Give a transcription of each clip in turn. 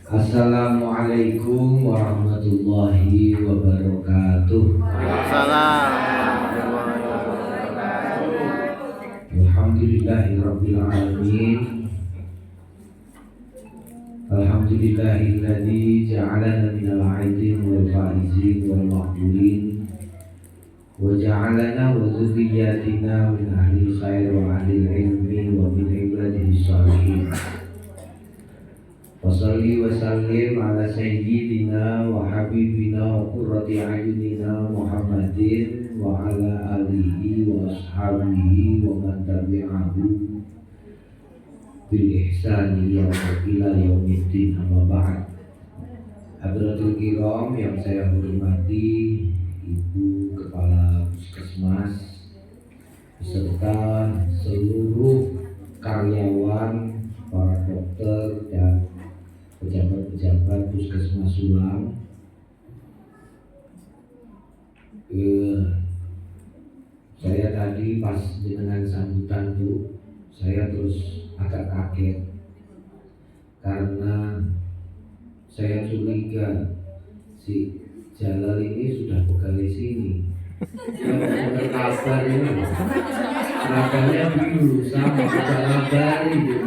Assalamualaikum warahmatullahi wabarakatuh. Alhamdulillahirabbil alamin. Alhamdulillahilladzi ja'alana minal 'aidin wal faizin wal maqbulin wa ja'alana wa dzurriyyatina min ahli khair wa ahli ilmi wa min ibadihi shalihin. Wassalli wa sallim ala sayyidina wa habibina wa qurrati a'yunina Muhammadin wa ala alihi wa ashabihi wa man tabi'ahu bil ihsani ila yaumiddin, amma ba'd. Hadratul kiram yang saya hormati Ibu Kepala Puskesmas beserta seluruh karyawan, para dokter dan pejabat-pejabat Puskesmas Sulang. Saya tadi pas dengan sambutan Bu, saya terus agak kaget karena saya curiga si Jalal ini sudah pegawai sini. Yang berkabar ini seragamnya biru sama Jalabari gitu.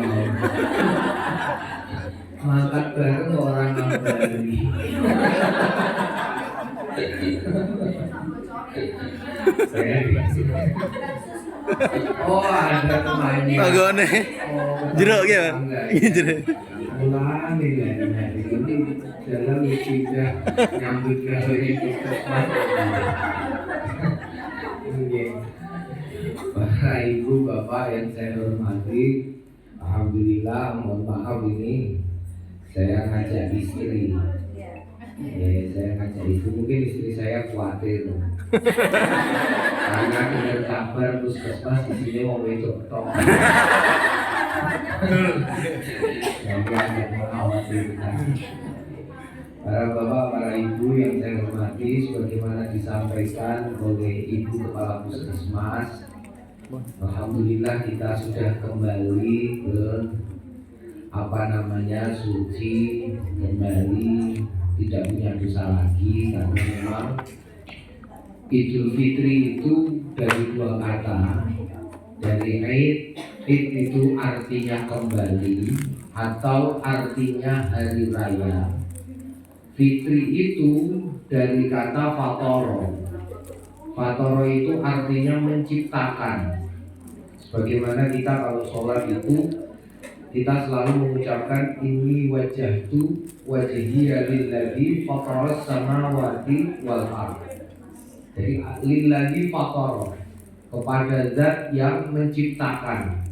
Makan bareng orang Bali. Oh, ada temannya. Pagone. Jeruk ya, Pak? Ini jeruk. Mulaan ini jalan tidak nyambut gawe puskesmas. Bapak Ibu Bapak yang saya hormati, alhamdulillah, mohon maaf ini saya ngajak istri. Saya ngajak istri, mungkin istri saya khawatir karena dengar kabar puskesmas di sini mau itu tok. Yang mengkhawatirkan. Para bapak, para ibu yang saya hormati, sebagaimana disampaikan oleh Ibu Kepala Puskesmas, alhamdulillah kita sudah kembali ke suci, kembali tidak punya dosa lagi, karena memang Idul Fitri itu dari dua kata, dari Id itu artinya kembali atau artinya hari raya. Fitri itu dari kata fatoro. Fatoro itu artinya menciptakan. Sebagaimana kita kalau sholat itu kita selalu mengucapkan ini wajhtu wajhiya lillazi fataras samawati wal ardh. Jadi lillazi fatara, kepada zat yang menciptakan.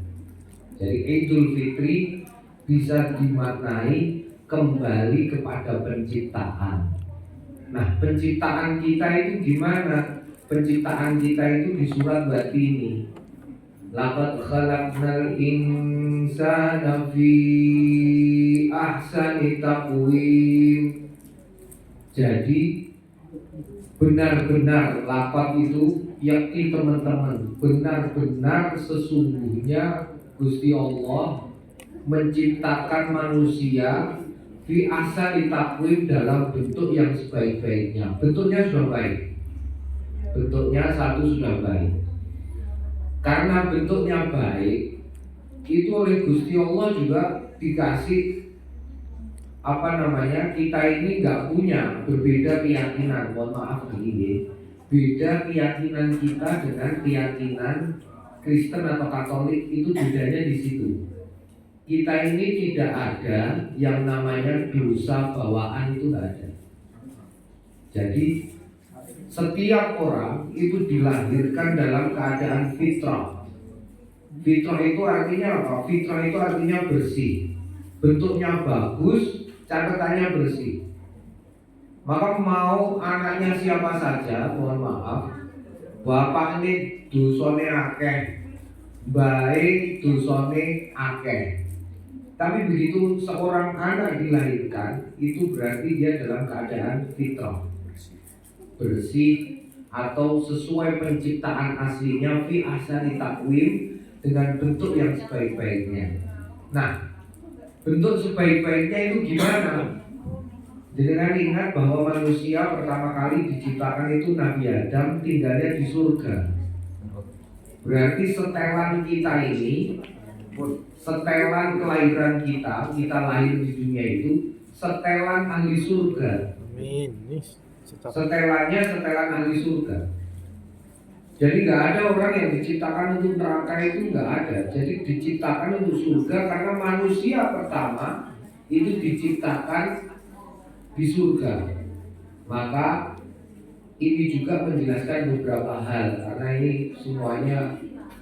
Jadi Idul Fitri bisa dimaknai kembali kepada penciptaan. Nah, penciptaan kita itu gimana? Penciptaan kita itu di surat Batini. Laqad khalaqnal insana fi ahsani taqwim. Jadi benar-benar lafaz itu yakni teman-teman, benar-benar sesungguhnya Gusti Allah menciptakan manusia fi ahsani taqwim dalam bentuk yang sebaik-baiknya. Bentuknya sudah baik. Bentuknya satu sudah baik. Karena bentuknya baik, itu oleh Gusti Allah juga dikasih kita ini nggak punya, berbeda keyakinan. Mohon maaf begini, beda keyakinan kita dengan keyakinan Kristen atau Katolik, itu bedanya di situ. Kita ini tidak ada yang namanya dosa bawaan, itu nggak ada. Jadi setiap orang itu dilahirkan dalam keadaan fitrah. Fitrah itu artinya apa? Fitrah itu artinya bersih, bentuknya bagus, catatannya bersih. Maka mau anaknya siapa saja, mohon maaf, bapak ini dosane akeh, baik dosane akeh. Tapi begitu seorang anak dilahirkan, itu berarti dia dalam keadaan fitrah, bersih atau sesuai penciptaan aslinya, fi ahsani taqwim, dengan bentuk yang sebaik-baiknya. Nah, Bentuk sebaik-baiknya itu gimana? Jangan ingat bahwa manusia pertama kali diciptakan itu Nabi Adam tinggalnya di surga. Berarti setelan kita ini, setelan kelahiran kita lahir di dunia itu setelan ahli surga. Amin. Setelannya setelan ahli surga. Jadi nggak ada orang yang diciptakan untuk neraka, itu nggak ada. Jadi diciptakan untuk surga karena manusia pertama itu diciptakan di surga. Maka ini juga menjelaskan beberapa hal karena ini semuanya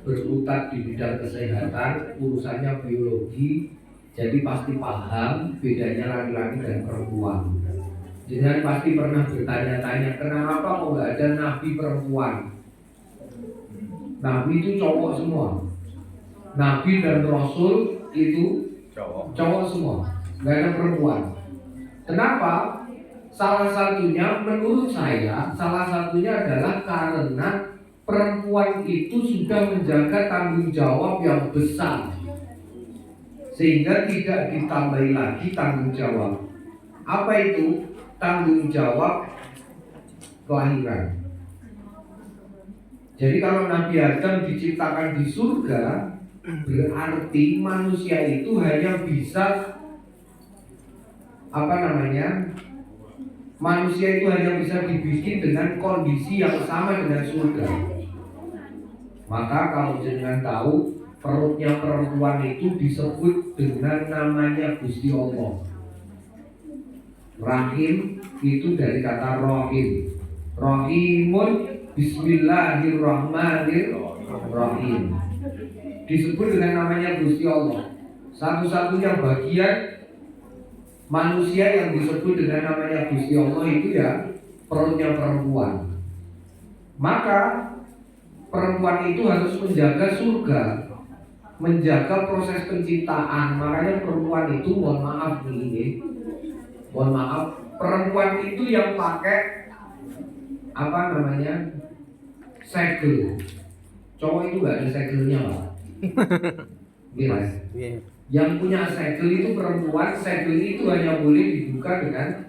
berkutat di bidang kesehatan, urusannya biologi. Jadi pasti paham bedanya laki-laki dan perempuan. Jangan pasti pernah bertanya-tanya kenapa kok nggak ada nabi perempuan. Nabi itu cowok semua. Nabi dan Rasul itu cowok semua, nggak ada perempuan. Kenapa? Salah satunya menurut saya, salah satunya adalah karena perempuan itu sudah menjaga tanggung jawab yang besar, sehingga tidak ditambahi lagi tanggung jawab. Apa itu? Tanggung jawab kelahiran. Jadi kalau Nabi Adam diciptakan di surga, berarti manusia itu hanya bisa manusia itu hanya bisa dibikin dengan kondisi yang sama dengan surga. Maka kalau jenengan tahu, perutnya perempuan itu disebut dengan namanya Gusti Allah. Rahim itu dari kata rohim. Rohimun bismillahirrahmanirrahim. Disebut dengan namanya Gusti Allah. Satu-satunya bagian manusia yang disebut dengan namanya Gusti Allah itu ya perutnya perempuan. Maka perempuan itu harus menjaga surga, menjaga proses penciptaan. Makanya perempuan itu, mohon maaf, perempuan itu yang pakai segel. Cowok itu gak ada segelnya, Pak. Gila. Yang punya segel itu perempuan. Segel itu hanya boleh dibuka dengan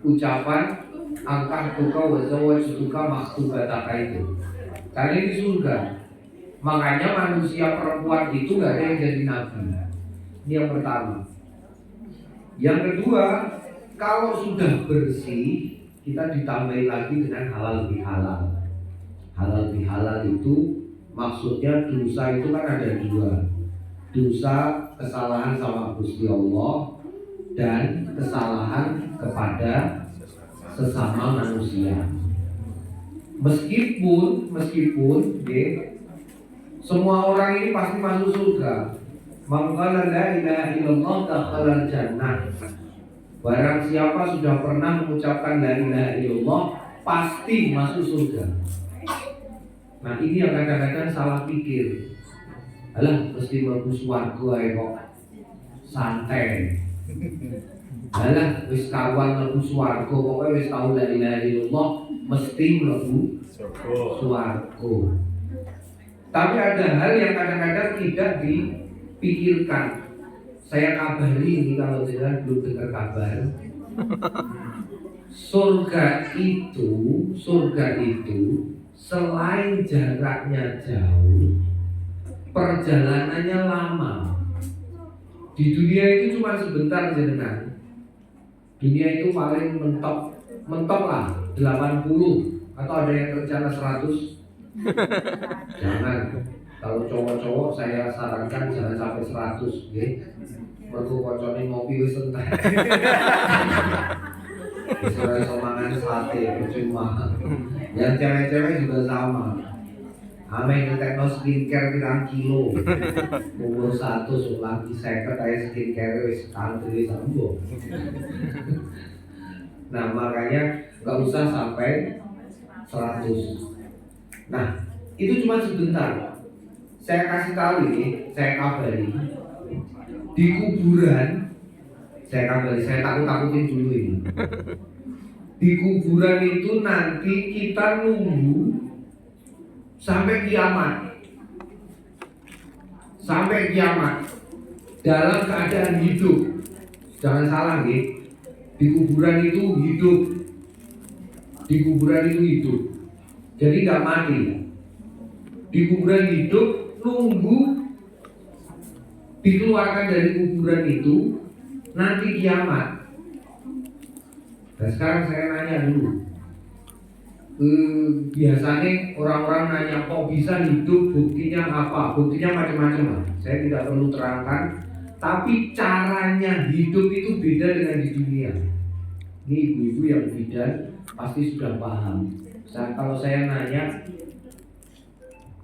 ucapan angkah tuka wazawaj tuka maktubataka itu. Karena ini surga. Makanya manusia perempuan itu gak ada yang jadi nabi. Ini yang pertama. Yang kedua, kalau sudah bersih, kita ditambahi lagi dengan halal bihalal. Halal bihalal itu maksudnya dosa itu kan ada dua. Dosa kesalahan sama Gusti Allah dan kesalahan kepada sesama manusia. Meskipun semua orang ini pasti masuk surga. Man qala la ilaha illallah dakhala jannah. Barang siapa sudah pernah mengucapkan la ilaha illallah pasti masuk surga. Nah ini yang kadang-kadang salah pikir. Alah mesti mlebu swarga ae kok. Santai. Alah wis kawan mlebu swarga pokoke wis tau la ilaha illallah mesti mlebu swarga. Tapi ada hal yang kadang-kadang tidak dipikirkan. Saya kabari ini kalau jangan belum dengar kabar. Surga itu selain jaraknya jauh, perjalanannya lama. Di dunia itu cuma sebentar jenengan. Dunia itu paling mentok lah 80 atau ada yang rencana 100. Jangan. Kalau cowok-cowok saya sarankan jangan sampai 100, nggih. Mergo koncone ngopi wis entek. Wis ora iso mangan sate percuma. Yang cewek-cewek juga sama. Ame ngetekno skincare pirang kilo. Umur 1 lagi 50 ae skincare wis antri sambo. Nah, makanya enggak usah sampai 100. Nah, itu cuma sebentar. Saya kasih tahu ini, saya kabari. Di kuburan, saya takut-takutin dulu ini. Di kuburan itu nanti kita nunggu sampai kiamat. Sampai kiamat. dalam keadaan hidup. Jangan salah nih, di kuburan itu hidup, di kuburan itu hidup, jadi nggak mati. Di kuburan hidup, nunggu dikeluarkan dari kuburan itu nanti kiamat. Nah sekarang saya nanya dulu, biasanya orang-orang nanya kok bisa hidup, buktinya apa? Buktinya macam-macam. Saya tidak perlu terangkan. Tapi caranya hidup itu beda dengan di dunia. Ini ibu-ibu yang bidan pasti sudah paham. Kalau saya nanya,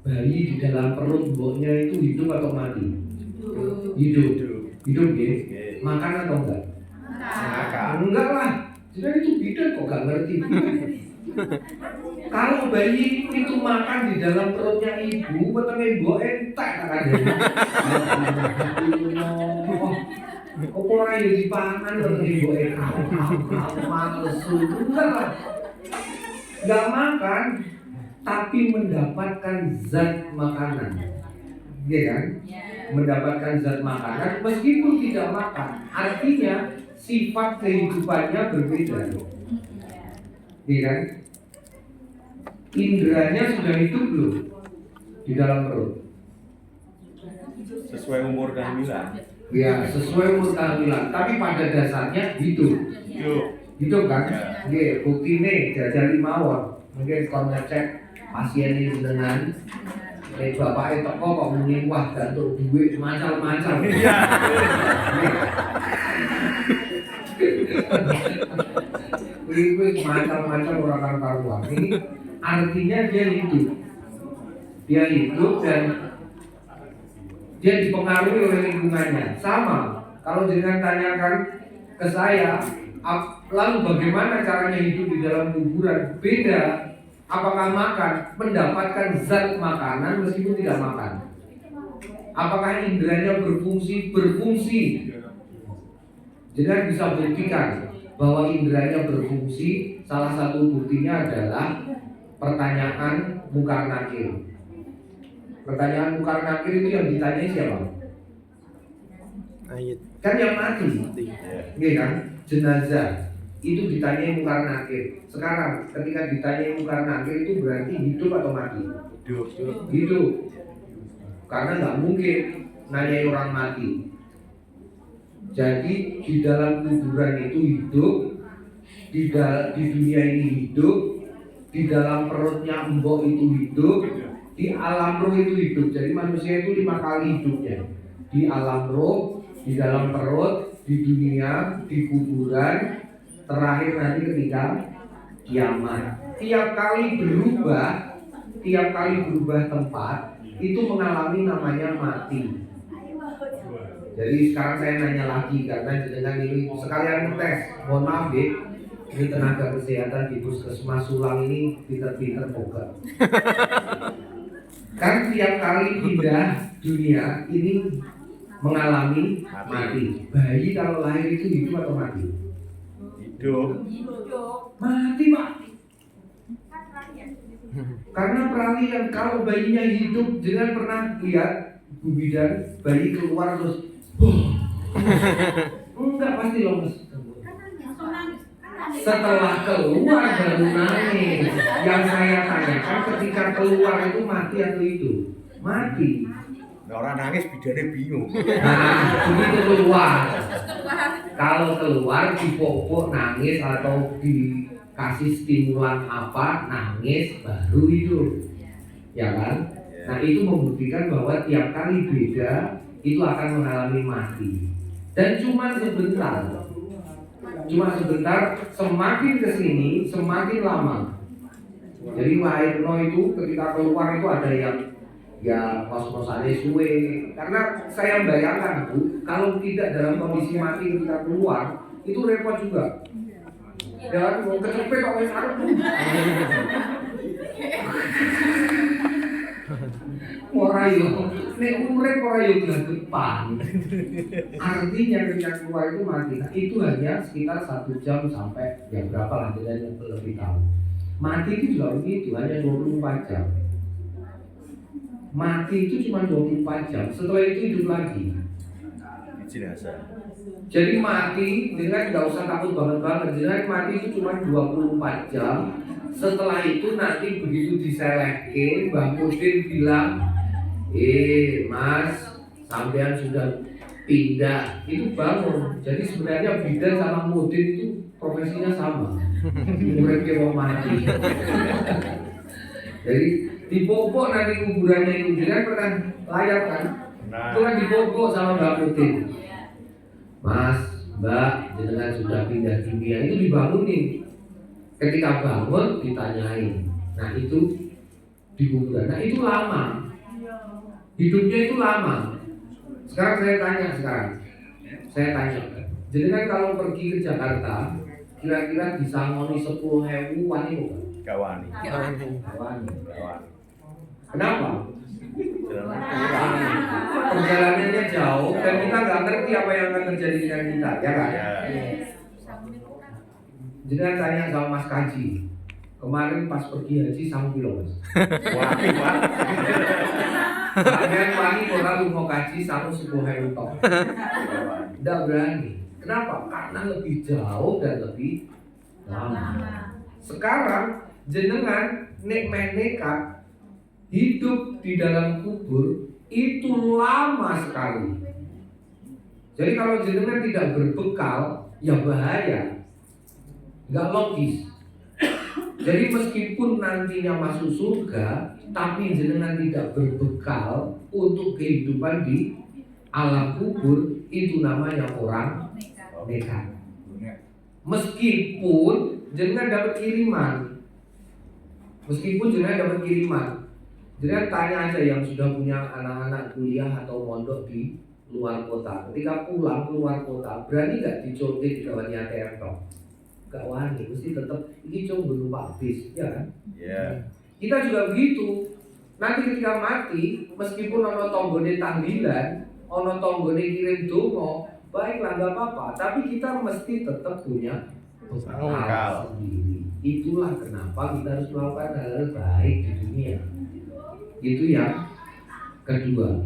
bayi di dalam perut mboknya itu hidup atau mati? Hidup. Hidup ya? Makan atau enggak? Makan. Enggak lah. Jadi itu bidan kok gak ngerti. Kalau bayi itu makan di dalam perutnya ibu, petengin mbok entek kan. Kok ora yo dipangan petengin mbok entek. Malesu. Enggak makan tapi mendapatkan zat makanan. Iya kan? Mendapatkan zat makanan meskipun tidak makan. Artinya sifat kehidupannya berbeda. Iya kan? Indranya sudah hidup belum di dalam perut? Sesuai umur kehamilan. Ya, sesuai umur kehamilan. Tapi pada dasarnya hidup. Hidup kan? Nggih, buktine jajal mawon. Mungkin kalau ngecek pasien ini dengan bapaknya teko kok muni wah gantuk duit mancal-mancal. Iya. Wih mancal-mancal orang karuan. Ini artinya dia hidup. Dia hidup dan dia dipengaruhi oleh lingkungannya. Sama, kalau jangan tanyakan ke saya, lalu bagaimana caranya hidup di dalam kuburan? Beda. Apakah makan? Mendapatkan zat makanan meskipun tidak makan. Apakah indranya berfungsi? Berfungsi. Jadi bisa buktikan bahwa indranya berfungsi. Salah satu buktinya adalah pertanyaan Munkar Nakir. Pertanyaan Munkar Nakir itu yang ditanya siapa? Kan yang mati. Iya kan? Jenazah itu ditanya Munkar Nakir. Sekarang ketika ditanya Munkar Nakir itu berarti hidup atau mati? Hidup. Karena nggak mungkin nanya orang mati. Jadi di dalam kuburan itu hidup, di dunia ini hidup, di dalam perutnya mbok itu hidup, di alam roh itu hidup. Jadi manusia itu 5 kali hidupnya. Di alam roh, di dalam perut, di dunia, di kuburan, terakhir nanti ketika kiamat. Tiap kali berubah tempat itu mengalami namanya mati. Jadi sekarang saya nanya lagi karena dengan ini sekalian tes. Mohon maaf deh, ini tenaga kesehatan di Puskesmas Sulang ini pinter-pinter boga. Kan tiap kali pindah dunia ini mengalami mati. Bayi kalau lahir itu hidup atau mati? Hidup. Mati Pak. Karena peralihan. Kalau bayinya hidup, jangan pernah lihat Bu Bidan bayi keluar terus enggak, pasti lemes. Setelah keluar baru nangis. Yang saya tanyakan ketika keluar itu mati atau hidup? Mati. Orang nangis bidannya bingung. Nah, begitu keluar. Kalau keluar dipopok nangis atau dikasih stimulan apa nangis baru hidup. Ya kan? Nah, itu membuktikan bahwa tiap kali beda itu akan mengalami mati. Dan cuma sebentar. Semakin kesini semakin lama. Jadi Wahid No itu ketika keluar itu ada yang ya kos-kosannya suwe. Karena saya bayangkan Bu, kalau tidak dalam kondisi mati ketika keluar itu repot juga. Dan mau kecepet kok wis arep. Ora yo, nek urip ora yo depan. Artinya ketika keluar itu mati. Nah, itu hanya sekitar 1 jam sampai ya berapa lah yang lebih tahu. Mati itu juga begitu, hanya 24 jam. Mati itu cuma 24 jam, setelah itu hidup lagi. jenazah. Jadi mati dengan nggak usah takut banget, jadi mati itu cuma 24 jam. Setelah itu nanti begitu diselekin, Mbak Mudin bilang, Mas, sampean sudah pindah, itu bangun. Jadi sebenarnya bidan sama Mudin itu profesinya sama, murid wong mati. Jadi dipopok nanti kuburannya itu, jadi pernah layar kan? Itu kan dipopok sama Mbak Mudin. Mas, Mbak, jenengan sudah pindah dunia, itu dibangunin. Ketika bangun ditanyain. Nah itu di kuburan. Nah itu lama. Hidupnya itu lama. Sekarang saya tanya. Jenengan kalau pergi ke Jakarta, kira-kira bisa ngoni 10.000 wani kok? Kawani. Wani. Kenapa? Jalan Perjalanannya jauh dan kita nggak ngerti apa yang akan terjadi dengan kita, ya kan? ya. Jangan tanya sama Mas Kaji. Kemarin pas pergi haji sama kilo Mas. Wani, Pak. Kalian wangi orang lu mau kaji sama 10.000 tok. Tidak berani. Kenapa? Karena lebih jauh dan lebih lama. Sekarang jenengan nekat hidup di dalam kubur itu lama sekali. Jadi kalau jenengan tidak berbekal, ya bahaya, nggak logis. Jadi meskipun nantinya masuk surga, tapi jenengan tidak berbekal untuk kehidupan di alam kubur, itu namanya orang nekat. Meskipun jenengan dapat kiriman, Jangan tanya aja yang sudah punya anak-anak kuliah atau mondok di luar kota. Ketika pulang keluar kota, berani nggak dicontek di kawannya ATM toh? Gak wani, mesti tetap ini cuma berupa bis, ya kan? Ya. Kita juga begitu. Nanti ketika mati, meskipun ono tonggone tahlilan, ono tonggone kirim dongo, baiklah nggak apa-apa. Tapi kita mesti tetap punya bekal sendiri. Itulah kenapa kita harus melakukan hal-hal baik di dunia. Itu yang kedua.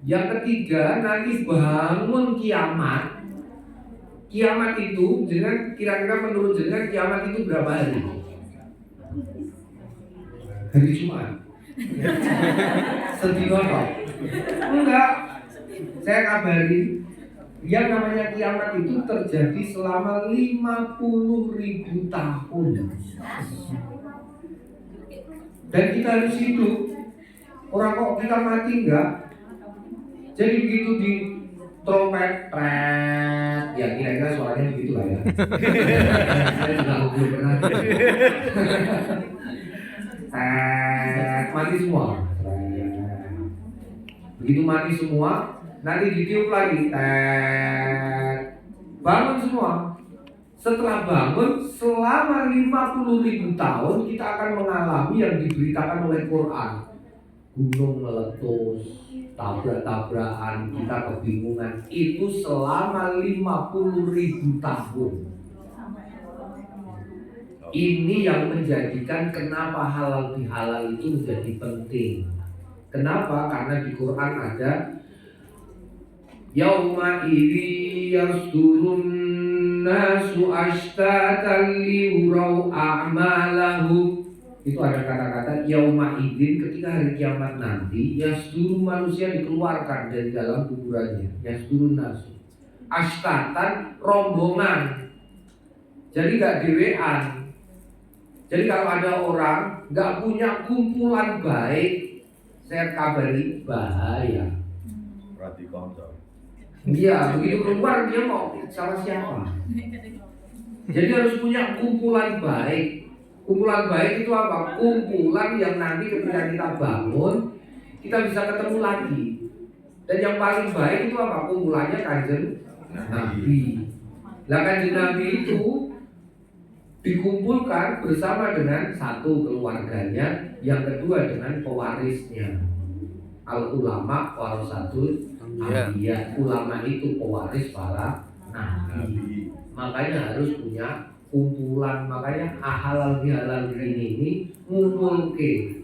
Yang ketiga, nanti bangun kiamat. Kiamat itu, jenengan kira-kira menurut jenengan kiamat itu berapa hari? Hari Jumat. Sedih apa? Enggak. Saya kabari, yang namanya kiamat itu terjadi selama 50.000 tahun. Dan kita harus hidup. Orang kok kita mati enggak? Jadi begitu di trompet, ya kira-kira suaranya begitu lah ya. Saya juga belum pernah. Mati semua. Begitu mati semua, nanti ditiup lagi. Bangun semua. Setelah bangun, selama 50.000 tahun kita akan mengalami yang diberitakan oleh Quran. Gunung meletus, tabrak-tabrakan, kita kebingungan. Itu selama 50.000 tahun. Ini yang menjadikan kenapa halal bihalal itu menjadi penting. Kenapa? Karena di Quran ada Yauma idzi yasdurun nasu ashtatan liurau a'malahum. Itu ada kata-kata yauma idzin, ketika hari kiamat nanti yasduru, manusia dikeluarkan dari dalam kuburannya. Yasdurun nasu ashtatan, rombongan. Jadi gak dewean. Jadi kalau ada orang gak punya kumpulan baik, saya kabari bahaya. Berarti konco. Iya, begitu keluar dia mau sama siapa? Jadi harus punya kumpulan baik. Kumpulan baik itu apa? Kumpulan yang nanti ketika kita bangun, kita bisa ketemu lagi. Dan yang paling baik itu apa? Kumpulannya Kanjeng Nabi. Lah Kanjeng Nabi itu dikumpulkan bersama dengan satu keluarganya, yang kedua dengan pewarisnya. Al ulama warasatul anbiya. Ulama itu pewaris para nabi. Makanya harus punya kumpulan, makanya halal bihalal ini ngumpul ke.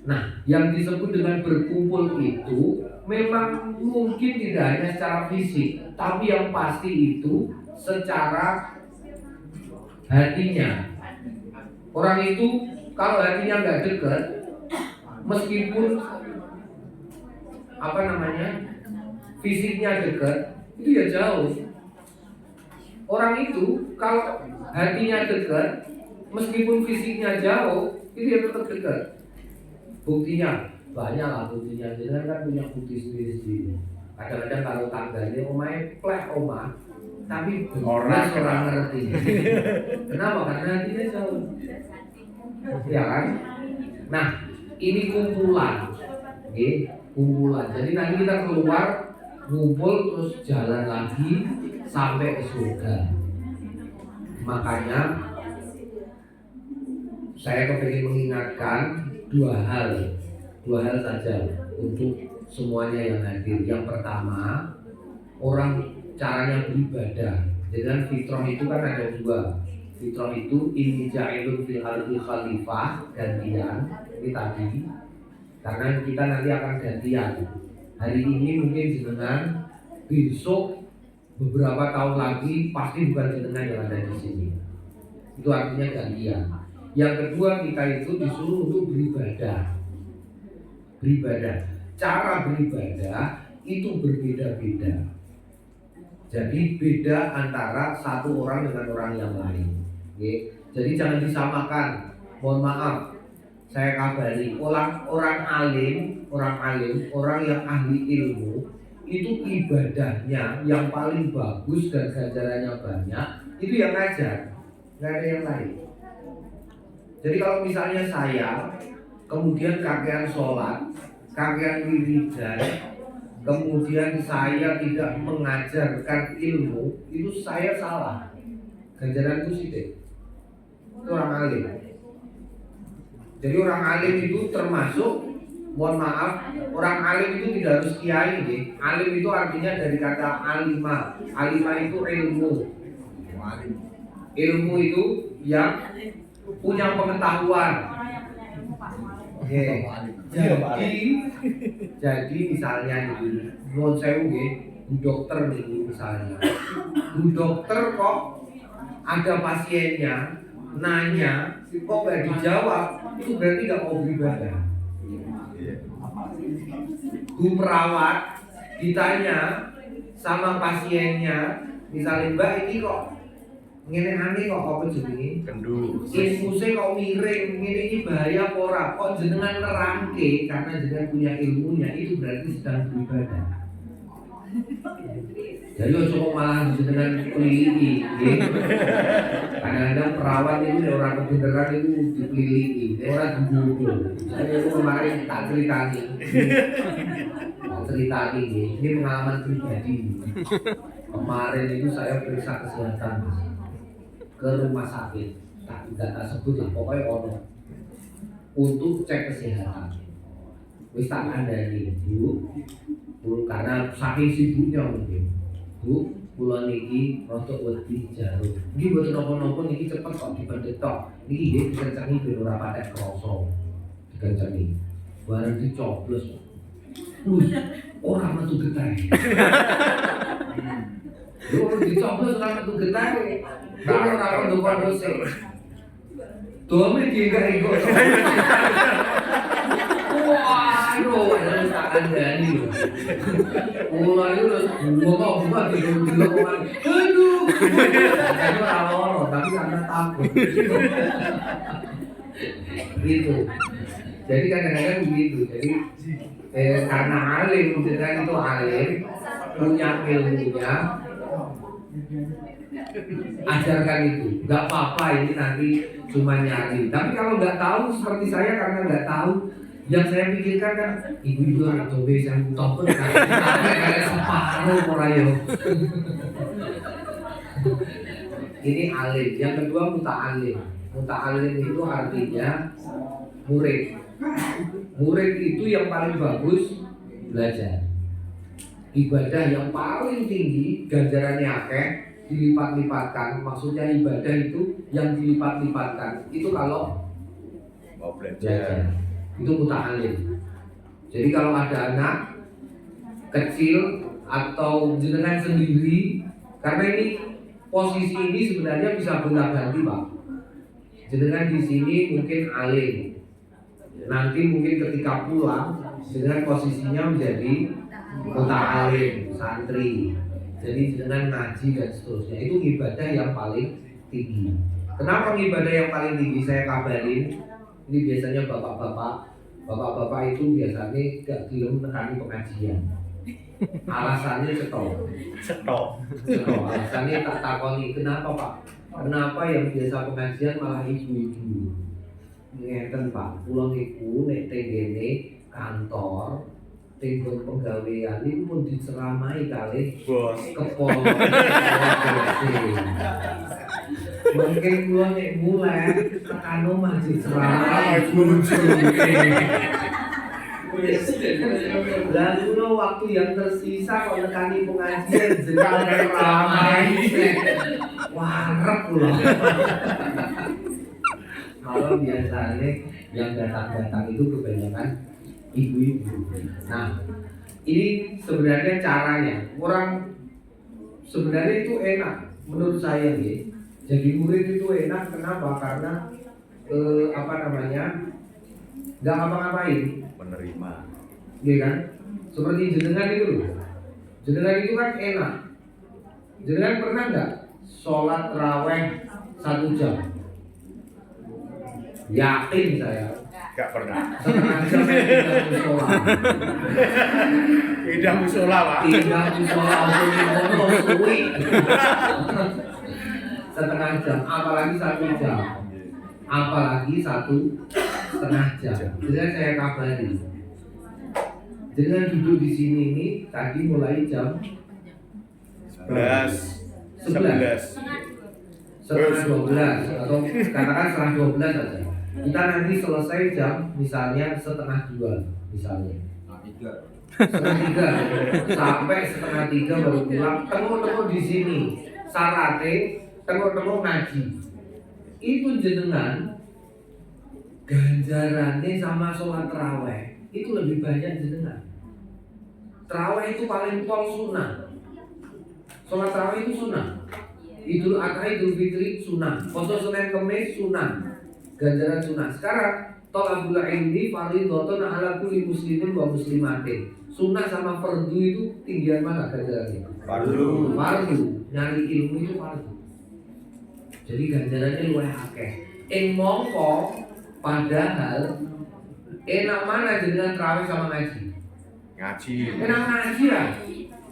Nah, yang disebut dengan berkumpul itu memang mungkin tidak hanya secara fisik, tapi yang pasti itu secara hatinya. Orang itu kalau hatinya nggak dekat, meskipun fisiknya dekat, itu ya jauh. Orang itu kalau hatinya dekat, meskipun fisiknya jauh, itu ya tetap dekat. Buktinya banyak lah buktinya. Jangan kan punya bukti sendiri-sendiri. Kadang-kadang kalau tangganya omahnya plek omah, tapi beras orang ngerti. Kenapa? Karena hatinya jauh. Ya kan? Nah, ini kumpulan. Kumpulan. Jadi nanti kita keluar, ngumpul terus jalan lagi sampai ke surga. Makanya saya kepingin mengingatkan dua hal saja untuk semuanya yang hadir. Yang pertama, orang caranya beribadah. Dengan fitrah itu kan ada dua. Fitrah itu inni ja'ilun fil ardi khalifah, gantian. Ini tadi. Karena kita nanti akan gantian. Hari ini mungkin jenengan, besok beberapa tahun lagi pasti bukan jenengan yang ada di sini. Itu artinya gantian. Yang kedua, kita itu disuruh untuk beribadah. Cara beribadah itu berbeda-beda. Jadi beda antara satu orang dengan orang yang lain. Jadi jangan disamakan. Mohon maaf, saya kabari orang alim, orang yang ahli ilmu itu ibadahnya yang paling bagus dan ganjarannya banyak itu yang ngajar, nggak ada yang lain. Jadi kalau misalnya saya kemudian kakean sholat, kakean wiridan, kemudian saya tidak mengajarkan ilmu, itu saya salah. Ganjaran itu sidik. Itu orang alim. Jadi orang alim itu termasuk, mohon maaf, orang alim itu tidak harus kiai nih. Alim itu artinya dari kata alima. Alima itu ilmu. Ilmu itu yang punya pengetahuan. Jadi misalnya nih, non sewu nggih, Bu dokter nih misalnya. Bu dokter kok ada pasiennya nanya, kok gak dijawab, itu berarti gak mau beribadah. Bu perawat ditanya sama pasiennya, misalnya Mbak ini kok ngene aneh kok apa jenenge? Kendu. Infuse kok miring, ngene iki bahaya apa ora? Kok jenengan nerangke karena jenengan punya ilmunya, itu berarti sedang beribadah. Jadi ojo malah jenengan keliliki, nggih. Kadang-kadang perawat itu orang kebenaran itu dipiliki, orang dibodoh. Saya itu kemarin tak ceritani. Ini pengalaman pribadi. Kemarin itu saya periksa kesehatan ke rumah sakit, tak sebut lah, pokoknya ono untuk cek kesehatan. Wis tak kandhani, Bu, karena saking sibuknya mungkin, Bu, kula niki rodok wedi jarum. Niki mboten napa-napa, niki cepet kok dipendet tok. Niki nggih dikencengi ben ora patek krasa. Dikencengi. Bareng dicoblos. Ora metu getah. Yo dicoblos ora metu getah. Kalau orang dokter dosen, dome juga ikut. Wah, itu ada takan dari. Mulai itu buka di rumah. Aduh, itu awal, tapi karena takut. Gitu. Jadi kadang-kadang begitu. Jadi karena alim, misalkan itu alim, punya ilmunya. Ajarkan itu, nggak apa-apa ini nanti cuma nyari. Tapi kalau nggak tahu seperti saya karena nggak tahu, yang saya pikirkan kan ibu orang coba saya tahu kan kayak separuh morayo. Ini alim. Yang kedua muta'alim. Muta'alim itu artinya murid. Murid itu yang paling bagus belajar. Ibadah yang paling tinggi ganjarannya akeh, dilipat-lipatkan. Maksudnya ibadah itu yang dilipat-lipatkan. Itu kalau mau belajar. Itu muta'alim. Jadi kalau ada anak kecil atau jenengan sendiri, karena ini posisi ini sebenarnya bisa gonta-ganti Pak. Jenengan di sini mungkin alim, nanti mungkin ketika pulang jenengan posisinya menjadi kota alim, santri, jadi jenengan ngaji dan seterusnya. Itu ibadah yang paling tinggi. Kenapa ibadah yang paling tinggi? Saya kabarin, ini biasanya bapak-bapak itu biasanya gak gelem nekani pengajian. Alasannya cetok. Alasannya tak takoni, kenapa Pak? Kenapa yang biasa pengajian malah ibu-ibu? Ngeten Pak, kula niku nek tenggene kantor, tenggon penggawean niku pun diceramai kalih Bos. kepala. Mungkin kula nek mulai tekan omah diceramai lalu kula waktu yang tersisa kok nekani pengajian jenengan ramai. Warep kula. Kalau biasanya yang datang-datang itu kebanyakan ibu-ibu. Nah, ini sebenarnya caranya orang sebenarnya itu enak menurut saya nih. Jadi murid itu enak kenapa? Karena nggak ngapa-ngapain, Menerima. ya kan? Seperti jenengan itu loh. Jenengan itu kan enak. Jenengan pernah nggak sholat raweh 1 jam? Yakin saya. Gak pernah. Setengah jam tidak musola. Tidak musola Pak. Tidak musola suwi. Setengah jam, apalagi 1 jam. Apalagi 1,5 jam. Jadi saya kabari. Dengan duduk di sini ini tadi mulai jam 11. setengah 12 atau katakan setengah 12 saja. Kita nanti selesai jam misalnya 1:30 misalnya. Setengah 3 sampai setengah 3 baru pulang. Temu di sini. Sarate temu ngaji. Itu jenengan ganjarannya sama sholat taraweh itu lebih banyak jenengan. Taraweh itu paling pol sunnah. Sholat taraweh itu sunnah. Idul Adha, Idul Fitri sunnah. Poso Senin Kemis sunnah. Ganjaran sunnah. Sekarang tolabul ilmi fardhotun ala kulli muslimin wa muslimatin. Sunnah sama fardu itu tinggian mana ganjarannya? Fardu. Nyari ilmu itu fardu. Jadi ganjarannya luwih akeh. Mongko padahal enak mana jenengan tarawih sama ngaji? Ngaji. Enak ngaji lah.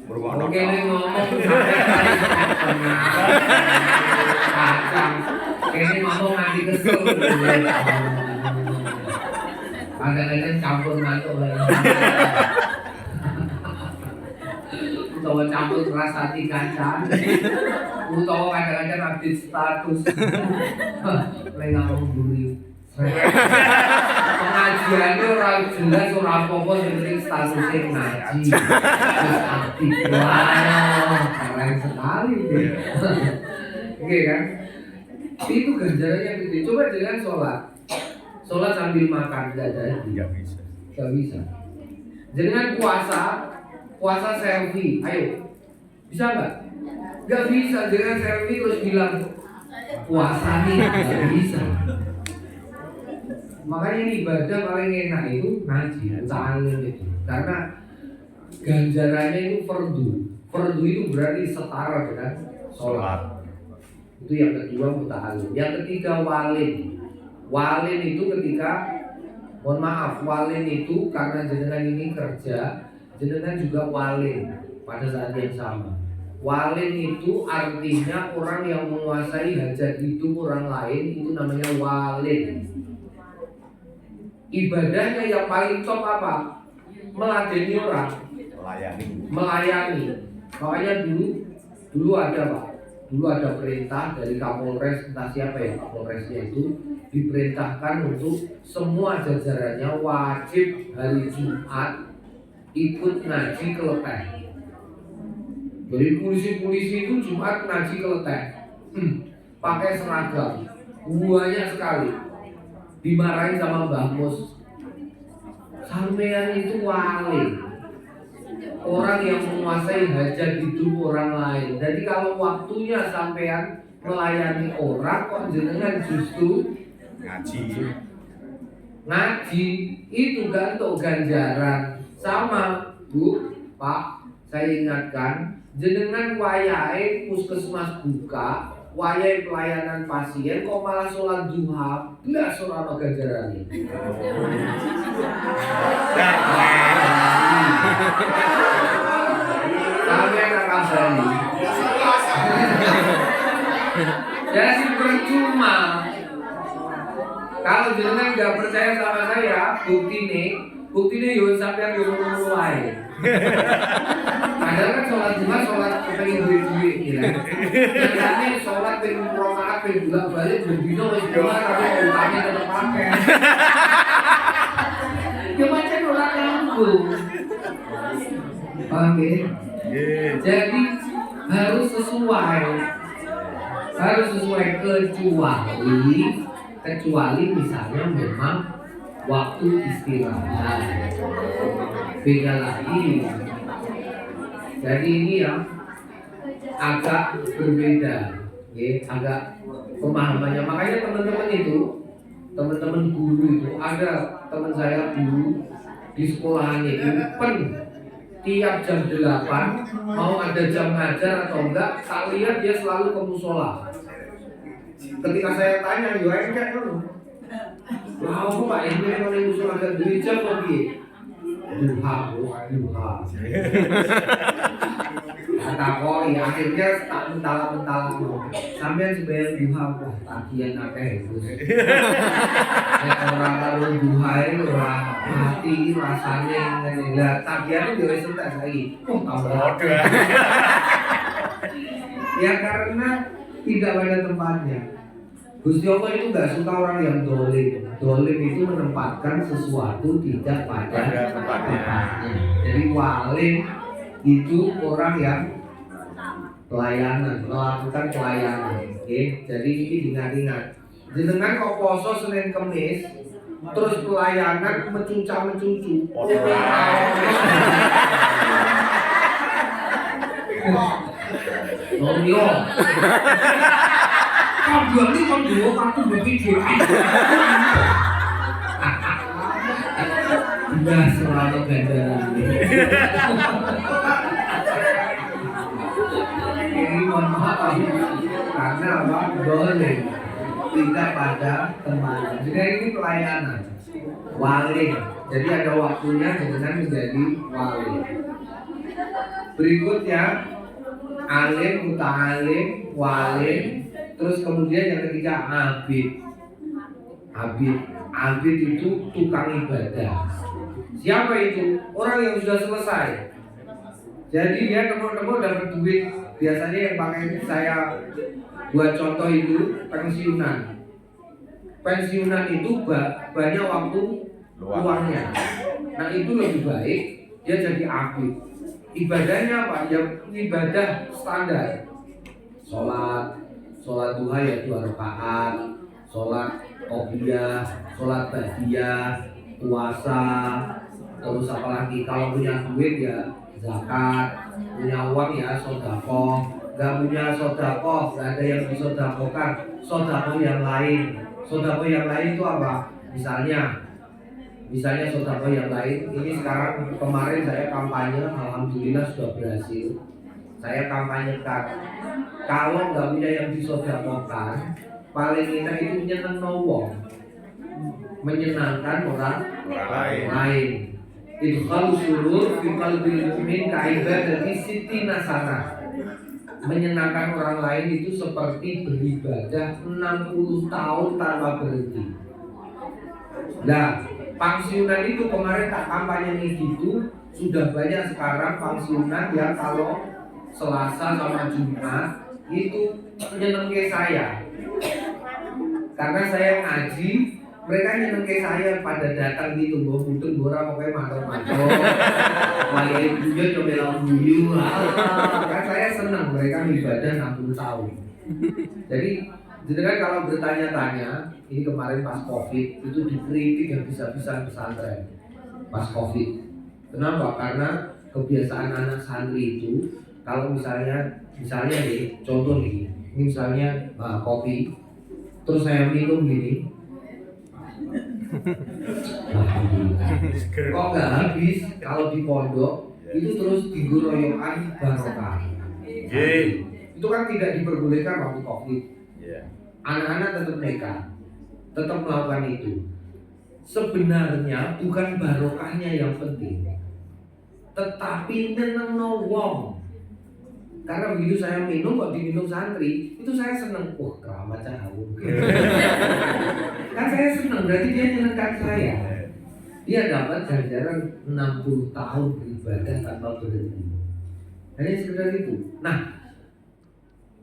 Berwono. Oke, ini ngomong sampai kacang. Kayaknya ngomong nanti kesel. Kadang-kadang campur ngantuk lagi. Utawa campur keras hati kacang. Utawa kadang-kadang update status. Lagi ngomong duri. Pengajiannya orang jelas orang apa-apa yang penting statusnya ngaji. Terus aktif. Wow, keren sekali deh. Oke kan? Itu ganjarannya gede. Coba jangan sholat sambil makan nggak jadi. Tidak bisa. Nggak bisa. Jangan puasa selfie. Ayo, bisa nggak? Nggak bisa. Jangan selfie terus bilang puasa nih, nggak bisa. Makanya ibadah paling enak itu ngaji, ta'alim itu. Karena ganjarannya itu fardu. Fardu itu berarti setara dengan sholat. Itu yang kedua muta'alim. Yang ketiga walin. Walin itu ketika, mohon maaf, walin itu karena jenengan ini kerja, jenengan juga walin pada saat yang sama. Walin itu artinya orang yang menguasai hajat hidup orang lain, itu namanya walin. Ibadahnya yang paling top apa? Meladeni orang, melayani. Makanya dulu ada Pak, dulu ada perintah dari Kapolres, entah siapa ya Kapolresnya itu, diperintahkan untuk semua jajarannya wajib hari Jumat ikut ngaji Keleteng. Jadi polisi-polisi itu Jumat ngaji Keleteng, pakai seragam, banyak sekali. Dimarahin sama Mbah Mus. Sampean itu wali. orang yang menguasai hajat hidup orang lain. Jadi kalau waktunya sampean melayani orang kok jenengan justru Ngaji. ngaji, itu gantung ganjaran. Sama Bu, Pak, saya ingatkan, jenengan wayahe puskesmas buka, wayahe pelayanan pasien kok malah sholat duha, blas ora ono ganjarane. Sampai kakak Bali. Jadi percuma. Kalau jenengan nggak percaya sama saya, bukti yo sampean yo ngono wae. Padahal kan sholat duha, sholat pengen duit gitu. Biasanya sholat pengen rokaat, pengen bolak-balik, berbino wis doa tapi utangnya tetap pakai. Ya macam orang kampung. Paham ya? Jadi harus sesuai kecuali misalnya memang waktu istirahat. Beda lagi. Jadi ini yang agak berbeda, ya, agak pemahamannya. Makanya teman-teman guru itu, ada teman saya guru di sekolahan itu tiap jam 8 mau ada jam ngajar atau enggak, tak lihat dia selalu ke musola. Ketika saya tanya, yo enggak dulu. Mau Pak ini kalau musola ada 2 jam lagi. Duha. Kata koi akhirnya tak mental sampai sebenarnya duha wah tagihan akeh itu. Orang karo duha itu ora mati rasane ngene. Lah tagihan yo wis entek saiki. Oh tambah. Ya karena tidak pada tempatnya. Gusti Allah itu nggak suka orang yang dolim. Dolim itu menempatkan sesuatu tidak pada tempatnya. Jadi walim itu orang yang melakukan pelayanan. Oke, jadi ini diingat-ingat. Jenengan kok poso Senin Kemis, terus pelayanan mencuca-mencucu. Oh iya. Kan dua kartu berpikir. Udah selalu ganjaran. Ini mohon maaf karena apa? Boleh tidak pada teman. Jadi ini pelayanan wali. Jadi ada waktunya dengan menjadi wali. Berikutnya alim, muta'alim, wali. Terus kemudian yang ketiga abid. Abid itu tukang ibadah. Siapa itu? Orang yang sudah selesai. Jadi dia temu-temu dapat duit. Biasanya yang pakai saya buat contoh itu pensiunan. Pensiunan itu banyak waktu luangnya. Nah itu lebih baik dia jadi abid. Ibadahnya apa? Ya ibadah standar. Sholat duha ya 2 rakaat, sholat qobliyah, sholat ba'diyah, puasa, terus apalagi kalau punya duit ya zakat, punya uang ya sedekah, nggak punya sedekah, nggak ada yang disedekahkan, sedekah yang lain. Sedekah yang lain itu apa? Misalnya sedekah yang lain. Ini sekarang kemarin saya kampanye, alhamdulillah sudah berhasil. Saya kampanyekan kalau nggak punya yang disedekahkan, paling enak itu menyenangkan orang lain. Idkhalu surur fi qalbil mu'min ka'ibadati sittina sanah. Menyenangkan orang lain itu seperti beribadah 60 tahun tanpa berhenti. Nah, pensiunan itu kemarin tak kampanye gitu, sudah banyak sekarang pensiunan yang kalau Selasa sama Jumat itu nyenengke saya. Karena saya ngaji, mereka nyenengke saya pada datang gitu, bawa putun, bora pokoknya mantul-mantul. Wali ibunya coba lawan guyu. Kan saya senang mereka ibadah 60 tahun. Jadi kan kalau bertanya-tanya, ini kemarin pas Covid itu dikritik yang bisa-bisa pesantren pas Covid. Kenapa? Karena kebiasaan anak santri itu kalau misalnya nih contoh nih, ini misalnya kopi, terus saya minum gini, alhamdulillah. Kok nggak habis kalau di pondok itu terus digoroyokan barokah. Itu kan tidak diperbolehkan waktu COVID. Anak-anak tetap nekat, tetap melakukan itu. Sebenarnya bukan barokahnya yang penting, tetapi nenengno wong. Karena begitu saya minum, kok diminum santri, itu saya seneng. Wah, keramat jauh. Kan saya seneng, berarti dia nyenengkan saya. Dia dapat ganjaran 60 tahun beribadah tanpa berhenti. Hanya sekedar itu. Nah,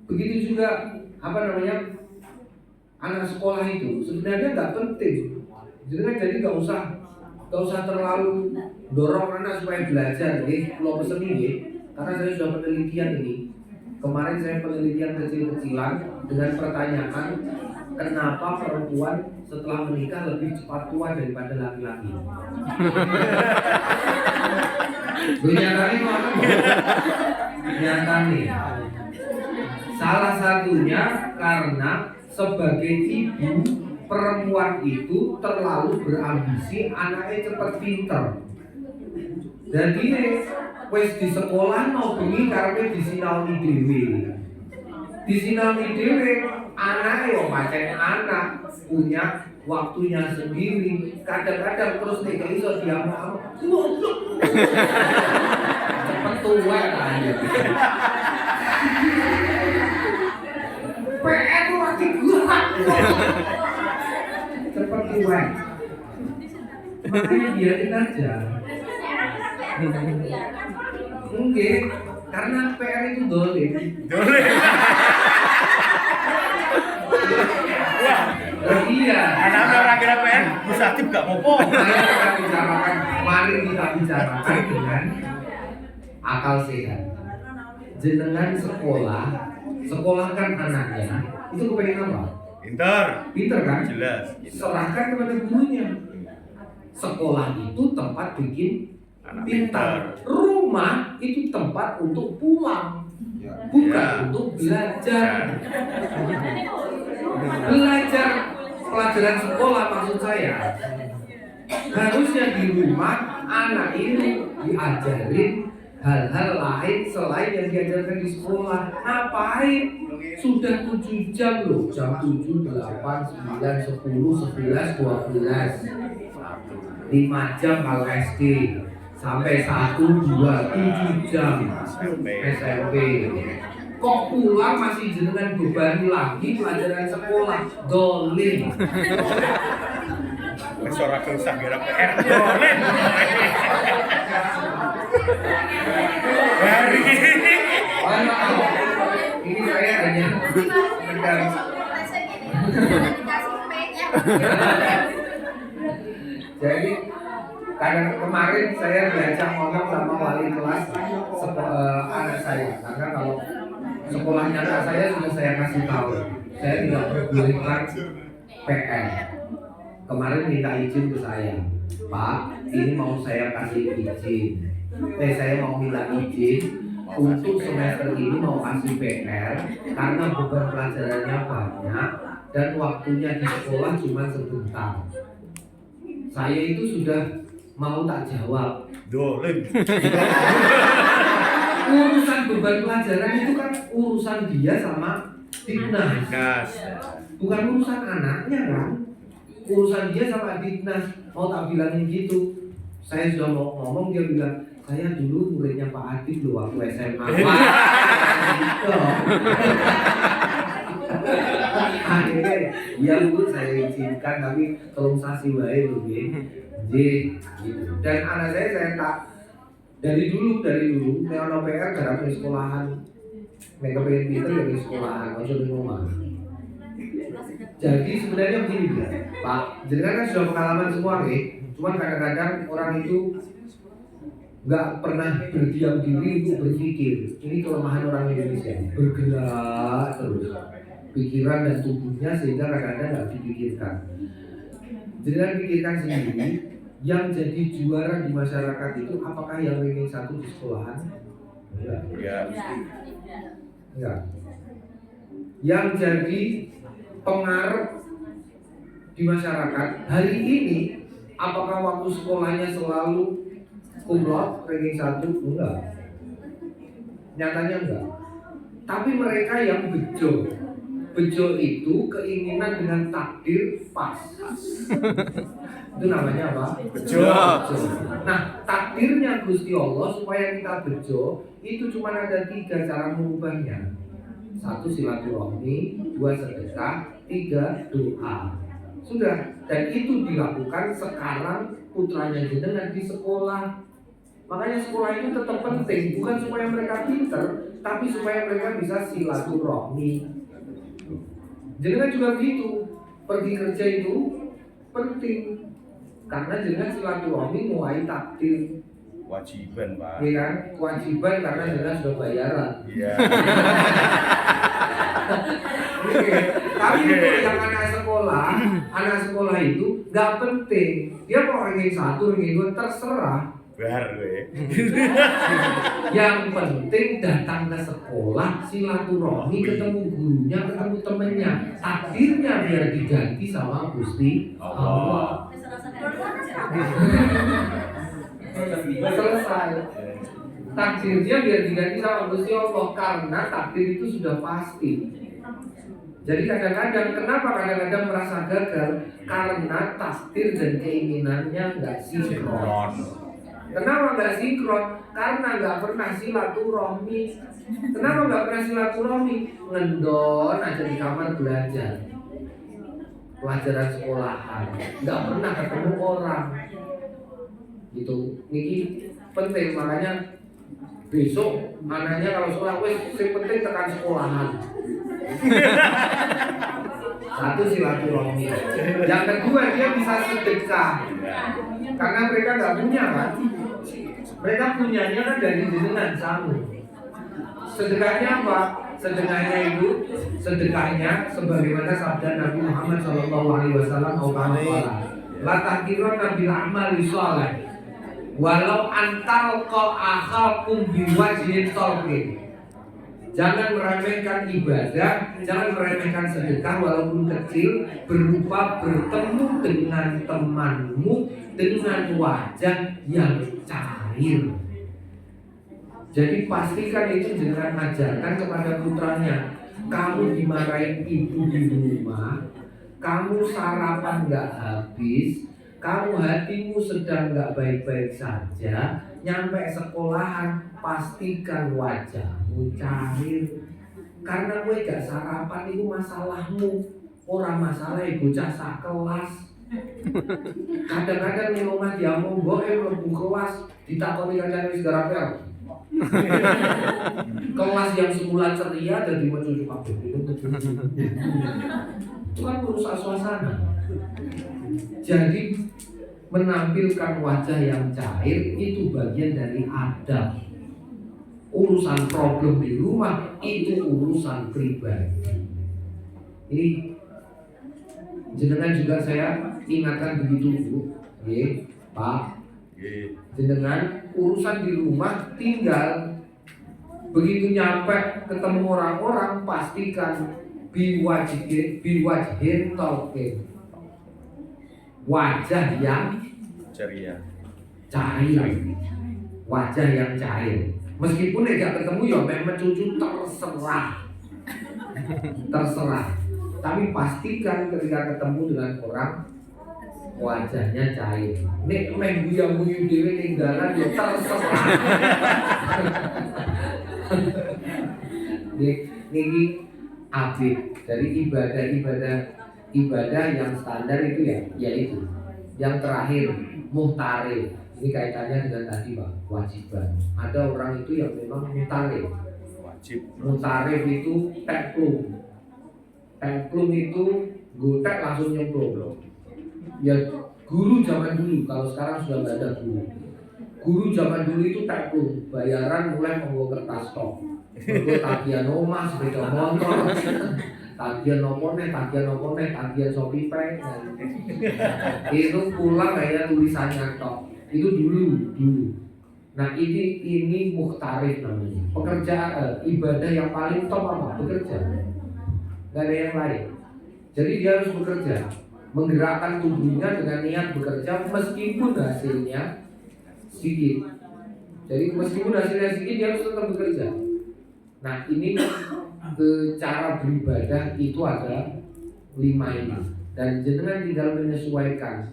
begitu juga anak sekolah itu sebenarnya nggak penting. Jadi nggak usah terlalu dorong anak supaya belajar. Jadi kalau pesen ini, karena saya sudah penelitian ini. Kemarin saya penelitian kecil-kecilan dengan pertanyaan kenapa perempuan setelah menikah lebih cepat tua daripada laki-laki. Nyata nih. Salah satunya karena sebagai ibu, perempuan itu terlalu berambisi anaknya cepat pinter. Jadi wis di sekolah mau bengi karepe disinaoni dhewe. Disinaoni dhewe, anake yo pancen anak punya waktunya sendiri. Kadang-kadang terus nek iso diamuk-amuk. Cepet tua aja. PR tuh masih kuat. Cepet tua. Makanya biarin aja. Mungkin karena PR itu dolim. Wah, Iya. anak-anak orang kira PR, Gus Aktif gak apa-apa. Mari kita bicarakan dengan akal sehat. Jenengan sekolahkan anaknya, itu kepengen apa? Pinter kan? Jelas. Serahkan kepada gurunya. Sekolah itu tempat bikin pintar. Rumah itu tempat untuk pulang, bukan untuk belajar. Belajar pelajaran sekolah maksud saya. Harusnya di rumah anak ini diajarin hal-hal lain selain yang diajarkan di sekolah. Ngapain? Sudah 7 jam loh, jam 7, 8, 9, 10, 11, 12 5 jam kalau SD sampai 1, 2, 7 jam SMP. Kok pulang masih jenengan bebani lagi pelajaran sekolah? Dolim. Wis ora usah kira PR. Dolim. Ini saya hanya sekedar jadi kemarin saya diajak ngomong sama wali kelas anak saya, karena kalau sekolahnya anak saya sudah saya kasih tahu, saya tidak perbolehkan PR. Kemarin minta izin ke saya, Pak, ini mau saya kasih izin. Saya mau minta izin untuk semester ini mau kasih PR karena beban pelajarannya banyak dan waktunya di sekolah cuma sebentar. Saya itu sudah mau tak jawab. Dolim. Urusan beban pelajaran itu kan urusan dia sama Diknas. Bukan urusan anaknya kan. Urusan dia sama Diknas. Mau tak bilangin gitu. Saya sudah mau ngomong, dia bilang, saya dulu muridnya Pak Adib loh waktu SMA. Akhirnya ya lu saya izinkan tapi tolong sasi wae lho nggih. Gitu. Dan anak saya tak dari dulu nek ono PR dalam sekolahan. Nek kepengin pinter ya di sekolahan, ojo di rumah. Jadi sebenarnya begini Pak, jenengan kan sudah pengalaman semua nih. Cuman kadang-kadang orang itu nggak pernah berdiam diri untuk berpikir. Ini kelemahan orang Indonesia, bergerak terus pikiran dan tubuhnya sehingga kadang-kadang nggak dipikirkan. Jadi pikirkan sendiri, Yang jadi juara di masyarakat itu apakah yang ranking 1 di sekolahan? Enggak. Ya. Enggak. Yang jadi pengaruh di masyarakat hari ini apakah waktu sekolahnya selalu kumlot ranking 1? Enggak. Nyatanya enggak. Tapi mereka yang bejo. Bejo itu keinginan dengan takdir pas. Itu namanya apa? Bejo. Nah, takdirnya Gusti Allah supaya kita bejo itu cuma ada 3 cara mengubahnya. 1 silaturahmi, 2 sedekah, 3 doa. Sudah, dan itu dilakukan sekarang putranya jenengan di sekolah. Makanya sekolah itu tetap penting, bukan supaya mereka pinter, tapi supaya mereka bisa silaturahmi. Jenengan juga begitu, pergi kerja itu penting karena jenengan silaturahmi mulai takdir. Wajiban, Pak. Iya kan? Kewajiban karena jenengan sudah bayaran. Iya. Oke. Tapi untuk yang anak sekolah itu nggak penting. Dia mau ranking 1, ranking 2 terserah. Bar gue. Yang penting datang ke sekolah, silaturahmi, ketemu gurunya, ketemu temennya. Takdirnya biar diganti sama Gusti Allah. Selesai. Takdirnya biar diganti sama Gusti Allah karena takdir itu sudah pasti. Jadi kadang-kadang kenapa kadang-kadang merasa gagal karena takdir dan keinginannya nggak sinkron. Kenapa nggak sinkron? Karena nggak pernah silaturahmi. Kenapa nggak pernah silaturahmi? Ngendon aja di kamar belajar, pelajaran sekolahan, nggak pernah ketemu orang. Gitu, niki penting makanya besok anaknya kalau sekolah wes yang penting tekan sekolahan. 1 silaturahmi. Yang kedua dia bisa sedekah. Karena mereka nggak punya kan. Mereka punyanya kan dari jenengan samu. Sedekahnya apa? Sedekahnya sebagaimana sabda Nabi Muhammad SAW. La tahqiranna bil amali shalih. Walau antal qa'akhakum biwajhin talqin. Jangan meremehkan ibadah, jangan meremehkan sedekah walaupun kecil berupa bertemu dengan temanmu dengan wajah yang cair. Jadi pastikan itu jangan ajarkan kepada putranya. Kamu dimarahin ibu di rumah, kamu sarapan nggak habis, kamu hatimu sedang nggak baik-baik saja. Nyampe sekolahan pastikan wajahmu cair. Karena gue gak sarapan itu masalahmu, orang masalah bocah sak kelas. Kadang-kadang ning omah diamong mbok mlebu kelas ditakoni kancane wis garapel. Kelas yang semula ceria dan dimencucu kabeh. Itu kan merusak suasana. Jadi menampilkan wajah yang cair itu bagian dari adab. Urusan problem di rumah itu urusan pribadi. Ini jenengan juga saya ingatkan begitu Bu, Pak. Jenengan urusan di rumah tinggal begitu nyampe ketemu orang-orang pastikan biwajhin talqin. Wajah yang ceria, cair, wajah yang cair. Meskipun tidak ketemu ya memang cucu terserah, Tapi pastikan ketika ketemu dengan orang wajahnya cair. Nek meh guyu dhewe ning dalan ya terserah. Niki abid dari ibadah yang standar itu ya, yaitu yang terakhir muhtarif. Ini kaitannya dengan tadi Pak, kewajiban. Ada orang itu yang memang muhtarif. wajib. Muhtarif itu teklum. Teklum itu gotek langsung nyemplung. Ya guru zaman dulu, kalau sekarang sudah nggak ada guru. Guru zaman dulu itu teklum, bayaran mulai membawa kertas tok. Berbuat tagihan omah, sepeda motor. tagihan Shopee Pay. Itu pulang kayak tulisannya tok. Itu dulu. Nah ini muhtarif namanya. Pekerjaan ibadah yang paling top apa? Bekerja. Gak ada yang lain. Jadi dia harus bekerja, menggerakkan tubuhnya dengan niat bekerja meskipun hasilnya sedikit. Jadi meskipun hasilnya sedikit dia harus tetap bekerja. Nah ini cara beribadah itu ada 5 ini. Dan jenengan tinggal menyesuaikan.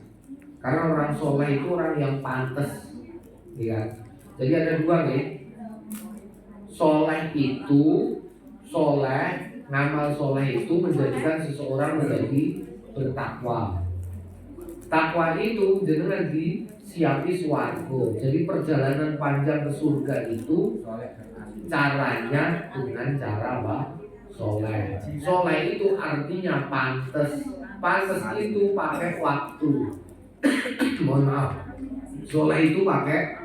Karena orang soleh itu orang yang pantas, ya. Jadi ada 2 nih. Ngamal soleh itu menjadikan seseorang menjadi bertakwa. Takwa itu jenengan disiapi swarga. Jadi perjalanan panjang ke surga itu caranya dengan cara apa? Soleh. Soleh itu artinya pantas. Pantas itu pakai waktu. Mohon maaf. Soleh itu pakai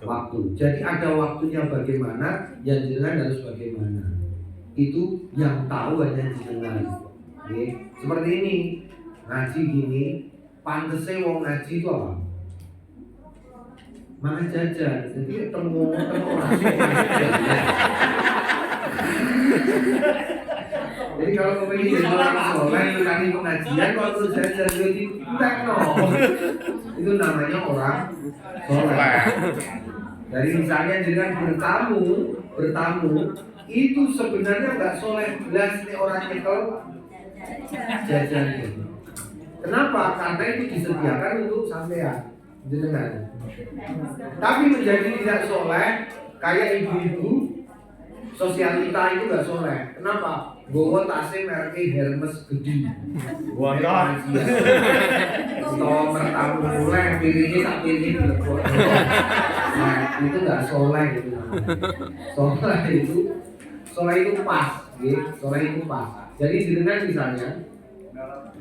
waktu. Jadi ada waktunya bagaimana, yang jenengan harus bagaimana. Itu yang tahu hanya jenengan. Oke. Seperti ini. Ngaji gini, pantesnya wong ngaji itu apa? Makan jajan. Jadi ketemu langsung jajan. Jadi kalau kepingin jadi orang soleh, menangani pengajian, kalau terus jajan jadi tekno. Itu namanya orang soleh. Dari misalnya dengan bertamu itu sebenarnya nggak soleh belas nih orang nyekel jajan. Kenapa? Karena itu disediakan untuk sampean jenengan. Tapi menjadi tidak soleh kayak ibu-ibu sosialita itu nggak soleh. Kenapa? Bawa tasnya mereknya Hermes gede. Wah, Kalau bertamu mulai pilihnya tak pilih dilebok. Nah itu nggak soleh gitu namanya. Soleh itu pas, gitu. Soleh itu pas. Jadi jenengan misalnya,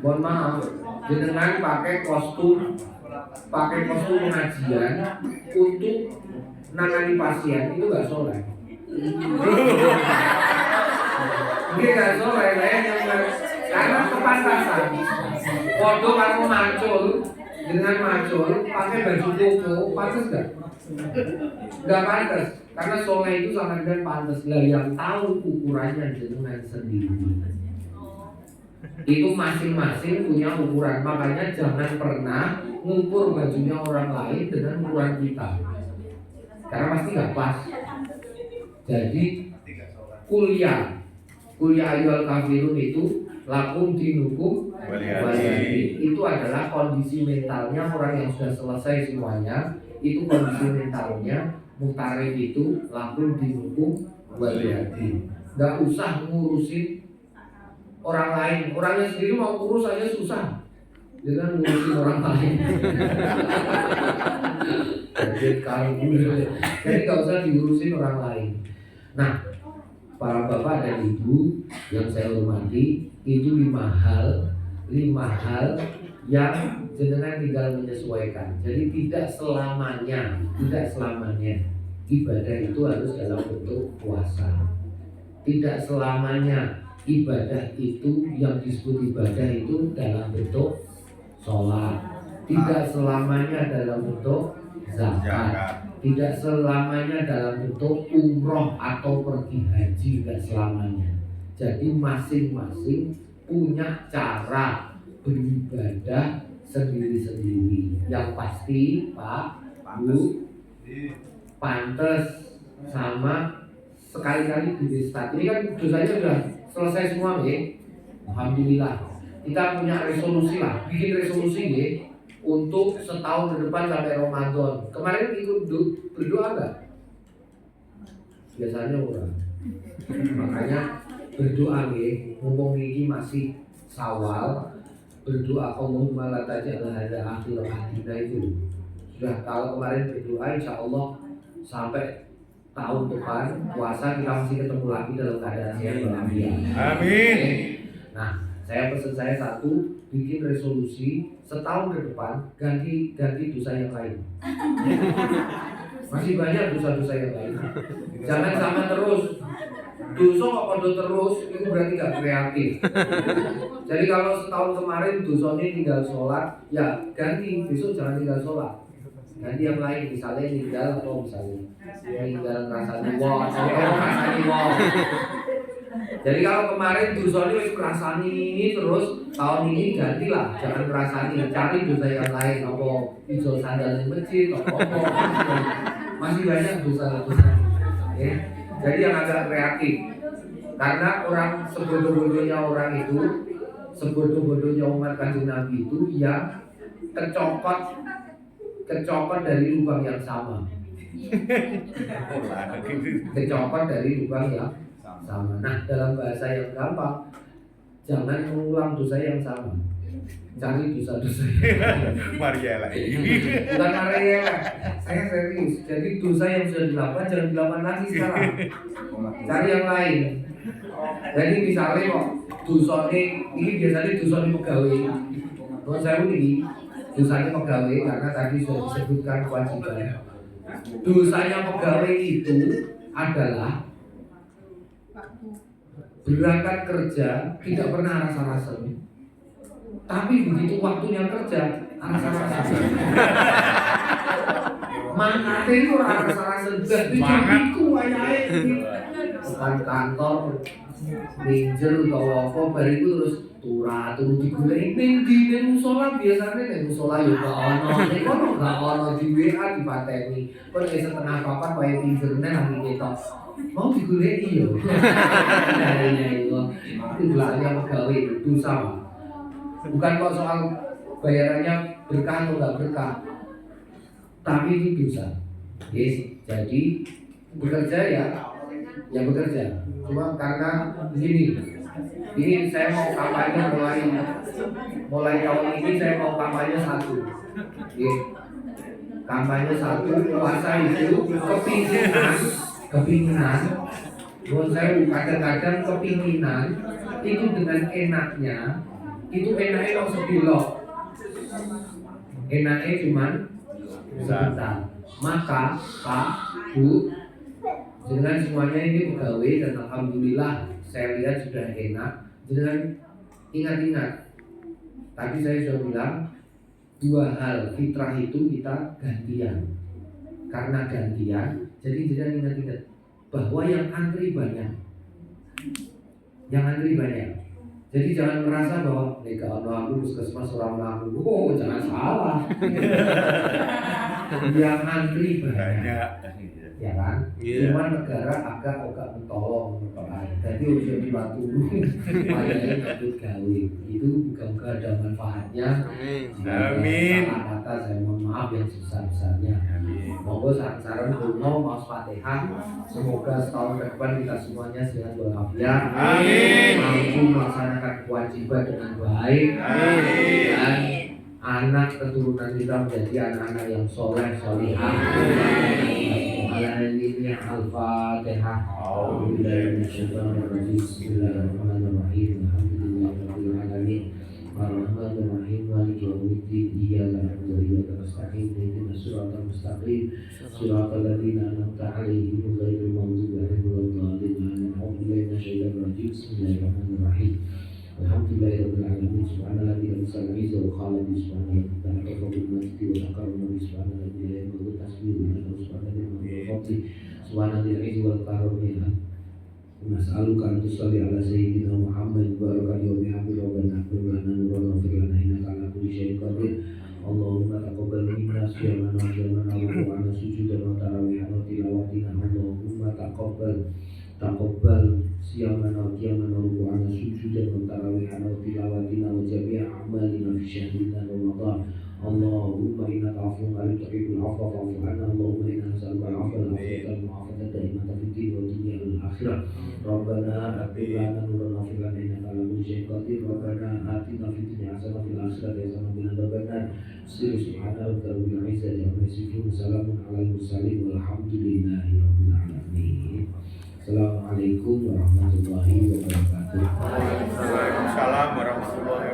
mohon maaf, jenengan pakai kostum pengajian untuk nangani pasien itu nggak soleh. Ini nggak soleh, karena kepantasan. Waduh kamu dengan macul, pakai baju koko, pantas nggak? Nggak pantas. Karena soleh itu sama dengan pantas. Lah yang tahu ukurannya jenengan sendiri. Itu masing-masing punya ukuran. Makanya jangan pernah ngukur bajunya orang lain dengan ukuran kita. Karena pasti nggak pas. Jadi kuliah ayyuhal kafirun itu lakum dinukum waliyadin. Itu adalah kondisi mentalnya orang yang sudah selesai semuanya. Itu kondisi mentalnya. Mutarif itu lakum dinukum waliyadin. Gak usah ngurusin orang lain. Orangnya sendiri mau urus aja susah dengan ngurusin orang lain. Jadi gak usah diurusin orang lain. Nah, para bapak dan ibu yang saya hormati, itu 5 hal yang jenengan tinggal menyesuaikan. Jadi tidak selamanya ibadah itu harus dalam bentuk puasa. Tidak selamanya ibadah itu yang disebut ibadah itu dalam bentuk sholat. Tidak selamanya dalam bentuk zakat. Tidak selamanya dalam bentuk umroh atau pergi haji, tidak selamanya. Jadi masing-masing punya cara beribadah sendiri-sendiri. Yang pasti Pak, Bu, pantas sama sekali-kali di-restart. Ini kan dosanya sudah selesai semua ya. Alhamdulillah. Kita punya resolusi lah, bikin resolusi ya. Untuk setahun ke depan sampai Ramadan. Kemarin ikut berdoa enggak? Biasanya orang. Makanya berdoa nih, mumpung ini masih Syawal, berdoa Allahumma la taj'al hadza akhir hadina itu. Sudah kalau kemarin berdoa insya Allah sampai tahun depan puasa kita masih ketemu lagi dalam keadaan sehat walafiat. Amin. Nah, saya pesan saya satu, bikin resolusi setahun ke depan ganti dosa yang lain. Masih banyak dosa-dosa yang lain. Jangan sama terus. Dosa kok podo terus itu berarti gak kreatif. Jadi kalau setahun kemarin dosanya tinggal sholat, ya ganti, besok jangan tinggal sholat. Ganti yang lain, misalnya tinggal atau misalnya tinggal ngerasani wong, ngerasani wong. Jadi kalau kemarin dosanya wis ngerasani terus, tahun ini gantilah, jangan ngerasani, cari dosa yang lain, apa hijau sandal di masjid, apa masih banyak dosa-dosa. Ya. Jadi yang agak kreatif, karena orang sebodoh-bodohnya orang itu, sebodoh-bodohnya umat Kanjeng Nabi itu yang kecokot dari lubang yang sama. Kecokot dari lubang yang sama. Nah, dalam bahasa yang gampang, jangan mengulang dosa yang sama. Cari dosa-dosa. Maria lagi. Bukan Maria, saya serius. Jadi dosa yang sudah dilakukan jangan dilakukan lagi sekarang. Cari yang lain. Jadi misalnya kok dosa ini biasanya dosa pegawai. Kalau saya ini dosanya pegawai karena tadi sudah disebutkan kewajiban. Dosanya pegawai itu adalah berangkat kerja tidak pernah rasa-rasa. Tapi begitu waktunya kerja, rasa-rasa. Mangkate itu rasa-rasa begitu wayahe bukan kantor minjer utawa apa bariku terus turu digoleki ning musala biasane ning musala yo gak ono nek ono gak ono di WA dipateni kok nek setengah papat wae pinjerne lagi ketok mau digoleki yo itu dosanya pegawai dosa bukan kok soal bayarannya berkah atau nggak berkah tapi itu dosa. Yes, jadi bekerja ya bekerja. Cuma karena ini saya mau kampanye mulai tahun ini saya mau kampanye satu. Yes. Kampanye satu puasa itu kepinginan. Menurut saya kadang-kadang kepinginan itu dengan enaknya itu enaknya kalau sebelok. Enaknya cuman sebentar. Maka Pak, Bu, dengan semuanya ini pegawai dan alhamdulillah saya lihat sudah enak. Dengan ingat-ingat, tadi saya sudah bilang dua hal fitrah itu kita gantian. Karena gantian, jadi jangan ingat-ingat bahwa yang antri banyak. Yang antri banyak. Jadi jangan merasa bahwa nega aku puskesmas orang aku. Oh, jangan salah. Yang antri banyak. Ya kan? Yeah. Cuma negara agak mentolong. Jadi udah dibantu supaya ikut gawe. Itu bukan ada manfaatnya. Amin. Salah kata saya mohon maaf yang sebesar-besarnya. Monggo saran-saran kuno Mas Fatihah. Semoga setahun ke depan kita semuanya sehat walafiat. Amin. Mampu melaksanakan kewajiban dengan baik. Amin. Dan anak keturunan kita menjadi anak-anak yang soleh solihah. Alhamdulillah al-Fatihah. Bismillahirrahmanirrahim. Alhamdulillahirabbil alamin. Ar-Rahmanir-Rahim. Maliki yaumiddin. Iyyaka na'budu wa iyyaka nasta'in. Ihdinas siratal mustaqim. Siratal ladzina an'amta 'alaihim ghairil maghdubi 'alaihim waladdallin. Bismillahirrahmanirrahim. Alhamdulillahirabbil alamin. Subhanalladzi anzala 'izza wa khala bi subhanallahi ta'ala bil majdi wa takarrama bi subhanallahi la yamliku tasbihu wa subhanallahi subhanalladzi 'izza wa karramina. Nas'aluka an tusalli ala sayyidina Muhammad wa ala alihi wa sahbihi wa barik innaka ala kulli syai'in qadir. Allahumma taqabbal minna siyamana wa qiyamana wa qur'ana sujudan wa tarawihana wa tilawatina. Allahumma taqabbal siyamana wa qiyamana wa qur'ana sujudan wa tarawihana wa tilawatina wa jami'a a'malina fi syahrina Ramadan. Allahumma innaka 'afuwwun 'aliyyun tuhibbul 'afwa fa'fu 'anna. Allahumma inna nas'aluka al-'afwa wal 'afiyata daimatan fid din wad dunya wal akhirah. Rabbana atina nuran wa fil innaka 'ala kulli syai'in qadir. Rabbana atina fid dunya hasanah wa fil akhirati hasanah wa qina adzabannar. Subhana rabbika rabbil 'izzati 'amma yasifun. Salamun 'alal mursalin walhamdulillahi rabbil alamin. Assalamualaikum warahmatullahi wabarakatuh. Waalaikumsalam warahmatullahi wabarakatuh.